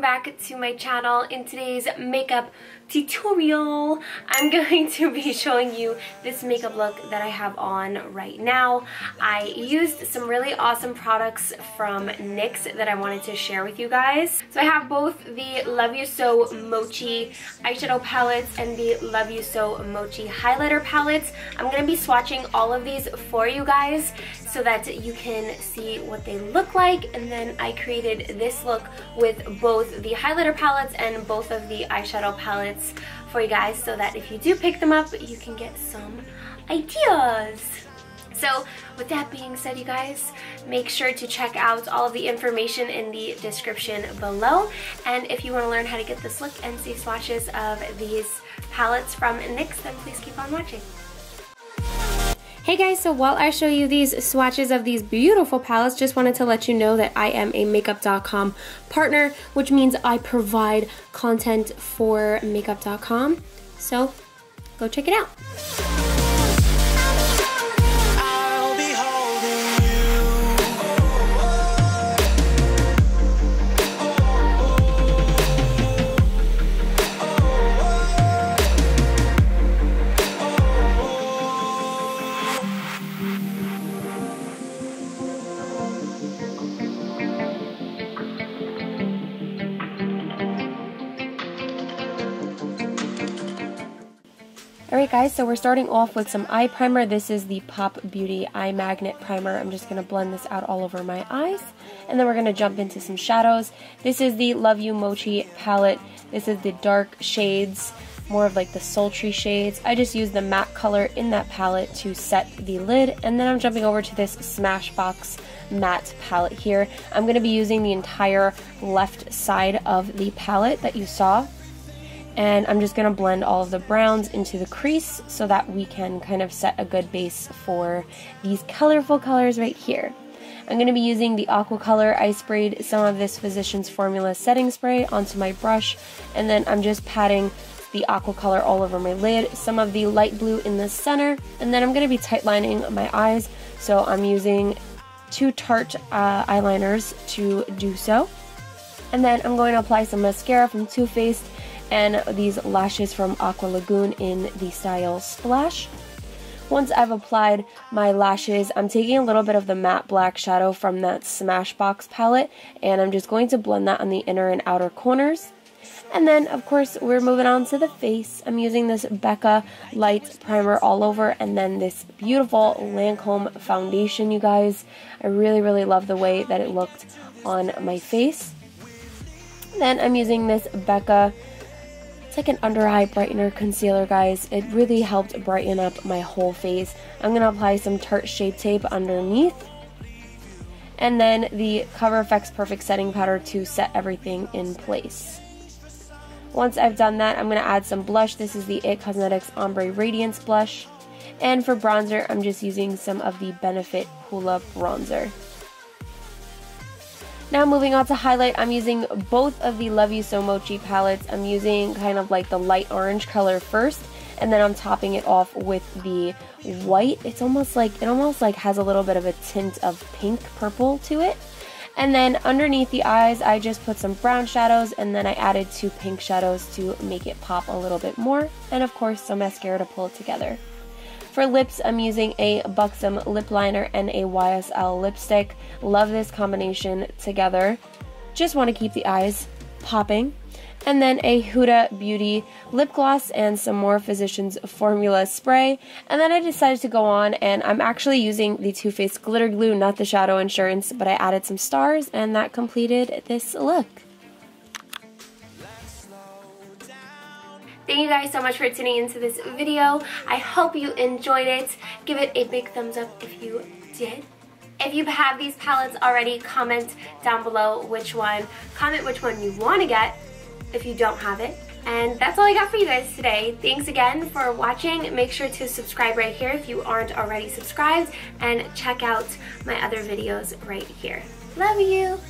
welcome back to my channel. In today's makeup tutorial, I'm going to be showing you this makeup look that I have on right now. I used some really awesome products from NYX that I wanted to share with you guys. So I have both the Love You So Mochi eyeshadow palettes and the Love You So Mochi highlighter palettes. I'm going to be swatching all of these for you guys so that you can see what they look like, and then I created this look with both the highlighter palettes and both of the eyeshadow palettes for you guys so that if you do pick them up, you can get some ideas. So with that being said, you guys, make sure to check out all of the information in the description below, and if you want to learn how to get this look and see swatches of these palettes from NYX, then please keep on watching. Hey guys, so while I show you these swatches of these beautiful palettes, just wanted to let you know that I am a makeup.com partner, which means I provide content for makeup.com. So go check it out. Alright guys, so we're starting off with some eye primer. This is the Pop Beauty Eye Magnet Primer. I'm just going to blend this out all over my eyes. And then we're going to jump into some shadows. This is the Love You Mochi palette. This is the dark shades, more of like the sultry shades. I just used the matte color in that palette to set the lid. And then I'm jumping over to this Smashbox matte palette here. I'm going to be using the entire left side of the palette that you saw. And I'm just going to blend all of the browns into the crease so that we can kind of set a good base for these colorful colors right here. I'm going to be using the Aqua Color. I sprayed some of this Physicians Formula setting spray onto my brush, and then I'm just patting the Aqua Color all over my lid, some of the light blue in the center, and then I'm going to be tight lining my eyes, so I'm using two Tarte eyeliners to do so. And then I'm going to apply some mascara from Too Faced and these lashes from Aqua Lagoon in the style Splash. Once I've applied my lashes, I'm taking a little bit of the matte black shadow from that Smashbox palette, and I'm just going to blend that on the inner and outer corners. And then, of course, we're moving on to the face. I'm using this Becca Light Primer all over, and then this beautiful Lancome foundation, you guys. I really, really love the way that it looked on my face. Then I'm using this Becca, it's like an under eye brightener concealer, guys. It really helped brighten up my whole face. I'm going to apply some Tarte Shape Tape underneath. And then the Cover FX Perfect Setting Powder to set everything in place. Once I've done that, I'm going to add some blush. This is the IT Cosmetics Ombre Radiance Blush. And for bronzer, I'm just using some of the Benefit Hoola Bronzer. Now moving on to highlight, I'm using both of the Love You So Mochi palettes. I'm using kind of like the light orange color first, and then I'm topping it off with the white. It almost like has a little bit of a tint of pink purple to it. And then underneath the eyes, I just put some brown shadows, and then I added two pink shadows to make it pop a little bit more, and of course some mascara to pull it together. For lips, I'm using a Buxom lip liner and a YSL lipstick. Love this combination together. Just want to keep the eyes popping. And then a Huda Beauty lip gloss and some more Physicians Formula spray. And then I decided to go on, and I'm actually using the Too Faced glitter glue, not the Shadow Insurance, but I added some stars, and that completed this look. Thank you guys so much for tuning into this video. I hope you enjoyed it. Give it a big thumbs up if you did. If you have these palettes already, comment down below which one. Comment which one you want to get if you don't have it. And that's all I got for you guys today. Thanks again for watching. Make sure to subscribe right here if you aren't already subscribed, and check out my other videos right here. Love you!